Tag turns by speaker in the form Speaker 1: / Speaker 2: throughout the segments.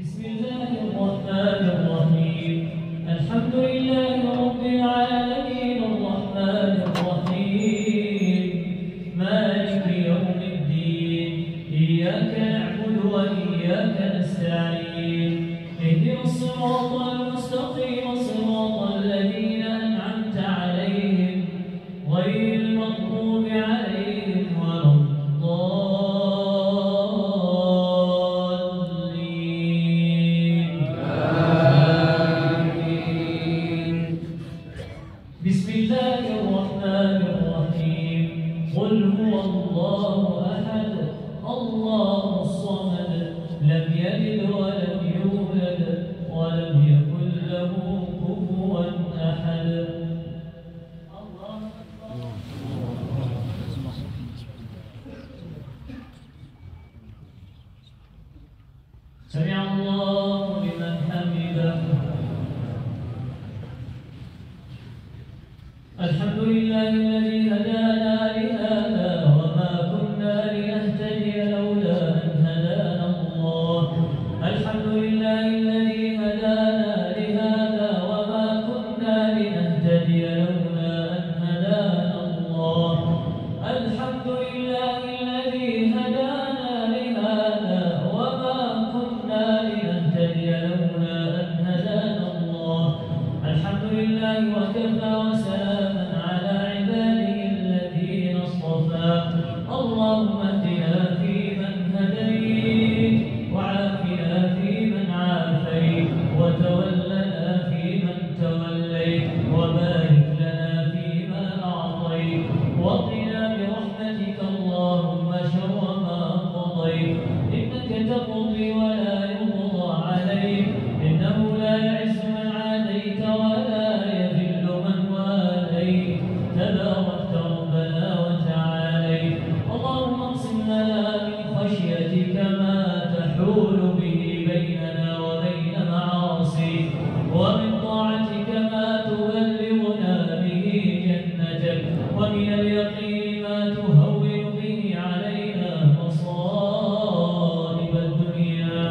Speaker 1: بسم الله الرحمن الرحيم الحمد لله رب العالمين الرحمن الرحيم مالك يوم الدين إياك نعبد وإياك نستعين اهدنا الصراط المستقيم صراط الذين أنعمت عليهم غير المغضوب عليهم ولا الضالين آمين. بسم الله الرحمن الرحيم قل هو الله أحد الله الصمد لم يلد ولم يولد ولم يكن له كفوا أحد. سمع الله لمن حمده. الحمد لله الذي هدانا لهذا وما كنا لنهتدي لولا أن هدانا الله. الحمد لله الذي هدانا لهذا وما كنا لنهتدي لولا أن هدانا الله. الحمد لله الذي هدانا لهذا وما كنا لنهتدي لولا أن هدانا الله. الحمد لله وكفى وسلام على عباده الذين اصطفى. اللهم اهدنا فيمن هديت وعافنا فيمن عافيت وتولنا فيمن توليت وبارك لنا فيما أعطيت وقنا برحمتك اللهم شر ما قضيت إنك تقضي ولا يقضى عليك إنه لا يعز من عاديت ولا يذل من واليت تباركت ربنا وتعاليت. اللهم اقسم لنا من خشيتك ما تحول به بيننا وبين معاصيك ومن طاعتك ما تبلغنا به جنتك ومن اليقين ما تهون به علينا مصائب الدنيا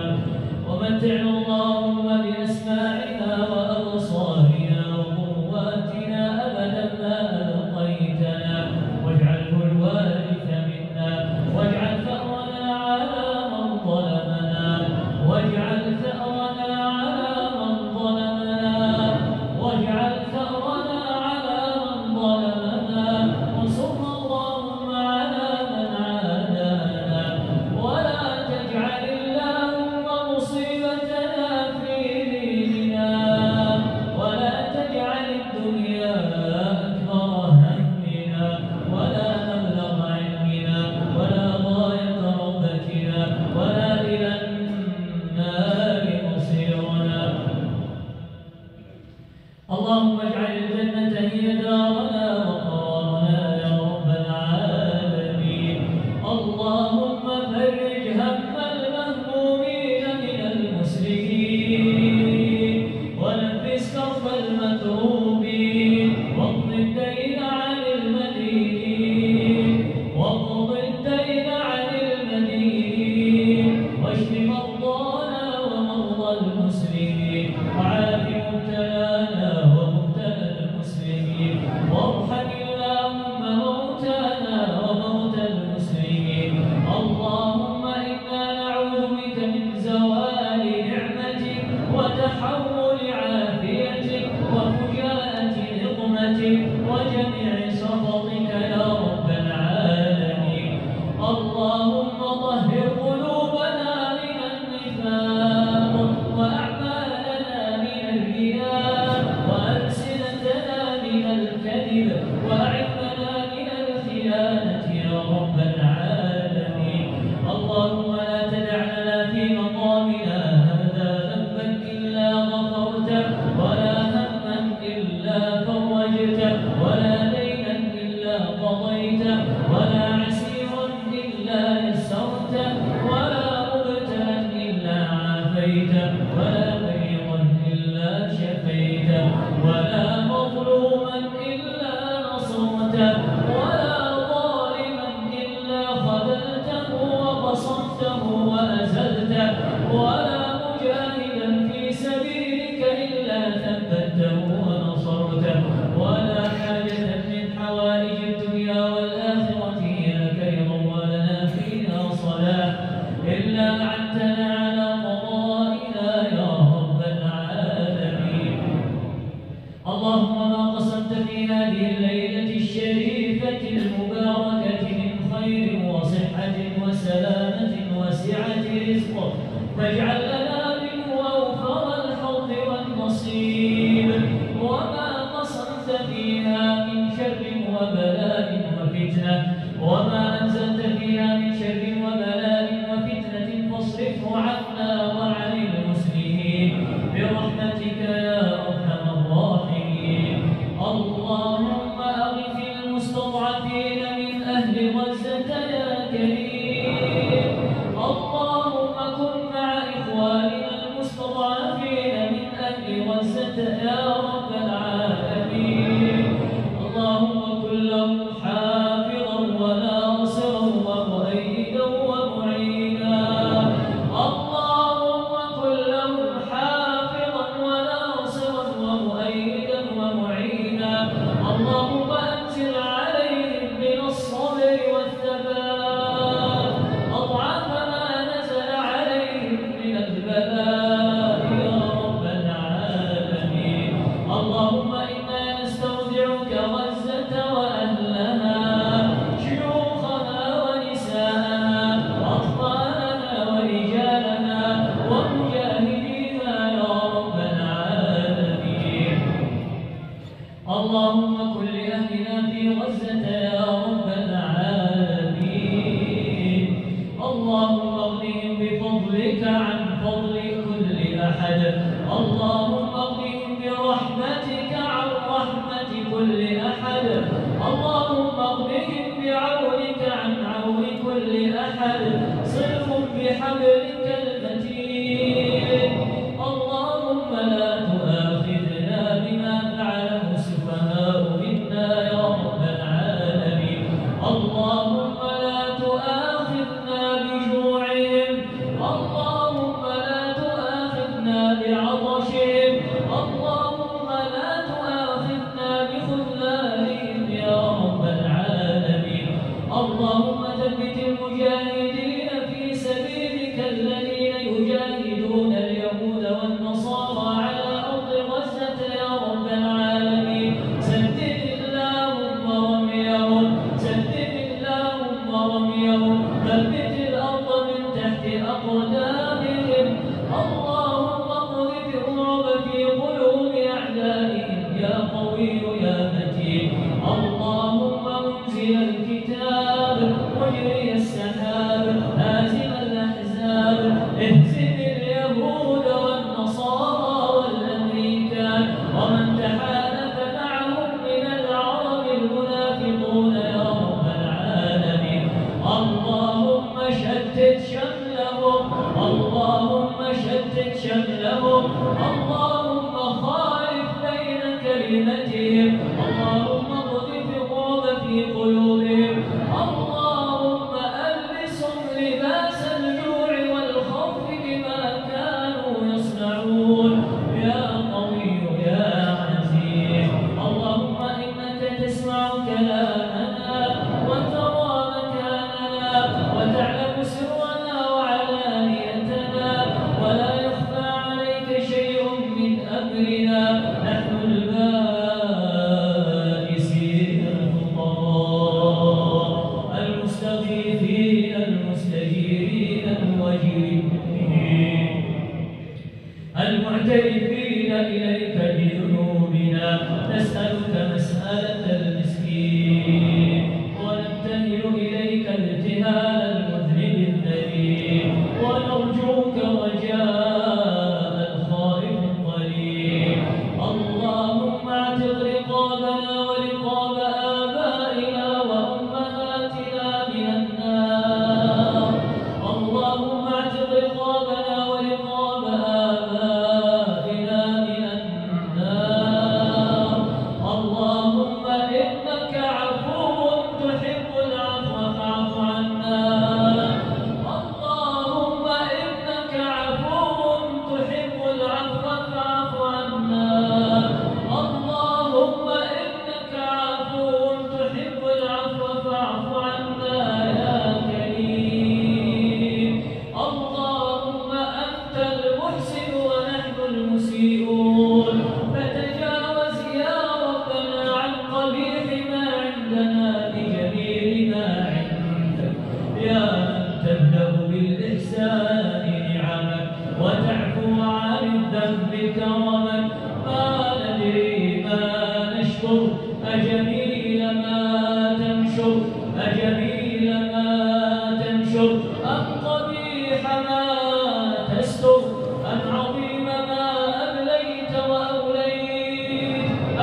Speaker 1: ومتعنا اللهم بأسماعنا وأبصارنا وقواتنا أبدا ما أبقيتنا واجعله الوارث منا واجعل ثأرنا على من ظلمنا واجعل ثأرنا على من ظلمنا واجعل ثأرنا على من ظلمنا وانصرنا اللهم على من عادانا ولا تجعل اللهم مصيبتنا في ديننا ولا تجعل الدنيا أكبر همنا ولا مبلغ علمنا ولا غاية رغبتنا ولا إلى النار مصيرنا. اللهم اجعل الجنة هي دارنا وقرارنا يا رب العالمين. اللهم فرج هم المهمومين من المسلمين ونفس كرب المكروبين واقض الدين عن المدينين واقض الدين عن المدينين واشف مرضانا ومرضى المسلمين وعاف مبتلانا ومبتلى المسلمين وارحم اللهم موتانا وموتى المسلمين. اللهم إنا نعوذ بك من زوال نعمتك وتحول عافيتك وفجاءة نقمتك وجميع سخطك يا رب العالمين. اللهم طهر قلوبنا من النفاق وأعمالنا من الرياء وألسنتنا من الكذب وأعذنا من الخيانة يا رب العالمين. اللهم لا تدع لنا في مقامنا هذا ذنبا إلا غفرته ولا هما إلا فرجته ولا دينا إلا قضيته ولا عسيرا إلا يسرته ولا مبتلا إلا عافيته ولا مريضا إلا شفيته ولا مظلوما إلا نصرته ولا ظالما إلا خذلته وقصمته وأزلته ولا مجاهدا أنت يا رب العالمين. اللهم كن لهم حافظا وناصرا ومؤيدا ومعينا. اللهم كن لهم حافظا وناصرا ومؤيدا ومعينا. اللهم أنزل عليهم من الصبر والثبات أضعاف ما نزل عليهم من البلاء يا رب العالمين. اللهم إنا نستودعك غزة وأهلها، شيوخها ونساءها، أطفالنا ورجالنا ومجاهدينا يا رب العالمين. اللهم كن لأهلنا في غزة يا رب العالمين. اللهم اغنهم بفضلك عن فضل كل أحد. اللهم اغنهم برحمتك عن رحمة كل أحد. اللهم اغنهم بعونك عن عون كل أحد. صلهم بحبلك المتين. اللهم لا تؤاخذنا بما فعله السفهاء منا يا رب العالمين. اللهم لا تؤاخذنا بجوعهم. اللهم لا تؤاخذنا بعطشهم. اللهم لا تؤاخذنا بخذلانهم يا رب العالمين. اللهم ثبت المجاهدين في سبيلك الذين يجاهدون اليهود والنصارى على أرض غزة يا رب العالمين. سدد اللهم رميهم، سدد اللهم رميهم، ثبت الأرض من تحت أقدامهم. اللهم اقذف الرعب في قلوب أعدائهم يا قوي يا متين. اللهم منزل الكتاب، مجري السحاب، هازم الأحزاب، اهزم اليهود والنصارى والأمريكان ومن تحالف معهم من العرب المنافقون يا رب العالمين. اللهم شتت شملهم، اللهم شتت شملهم. اللهم خالف بين كلمتهم. اللهم اقذف الرعب في قلوبهم. اللهم ألبسهم لباس الجوع والخوف بما كانوا يصنعون يا قوي يا عزيز. اللهم إنك تسمع كلامنا وترى مكاننا وتعلم سرنا وعلانيتنا ولا يخفى عليك شيء من أمرنا. نحن البائسين الفقراء المستغيثين المستجيرين الموجهين المعترفين إليك بذنوبنا. نسألك مسألة المسكين ونبتهل إليك ابتهال المذنب الذليل ونرجوك رجاء الخائف الضرير. اللهم اعتق رقابنا ورقاب آبائنا وأمهاتنا من النار. اللهم اعتق رقابنا ورقاب آبائنا من النار. اللهم إنك عفو تحب العفو فاعف عنا. اللهم إنك عفو تحب العفو فاعف عنا. اللهم إنك عفو تحب العفو فاعف عنا يا كريم. اللهم أنت المحسن ونحن المسيئون، فتجاوز يا ربنا عن قبيح ما عندنا بجميل ما عندك. يا من تبدأ بالإحسان نعمك وتعفو عن الذنب كرمك. ما ندري ما نشكر، أجميل ما تنشر، أجميل ما تنشر، أم قبيح ما تستر، أم عظيم ما أبليت وأوليت،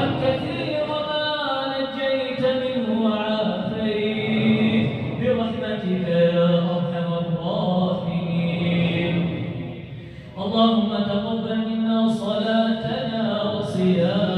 Speaker 1: أم كثير ما نجيت منه وعافيت برحمتك يا أرحم الراحمين. اللهم تقبل منا صلاتنا يا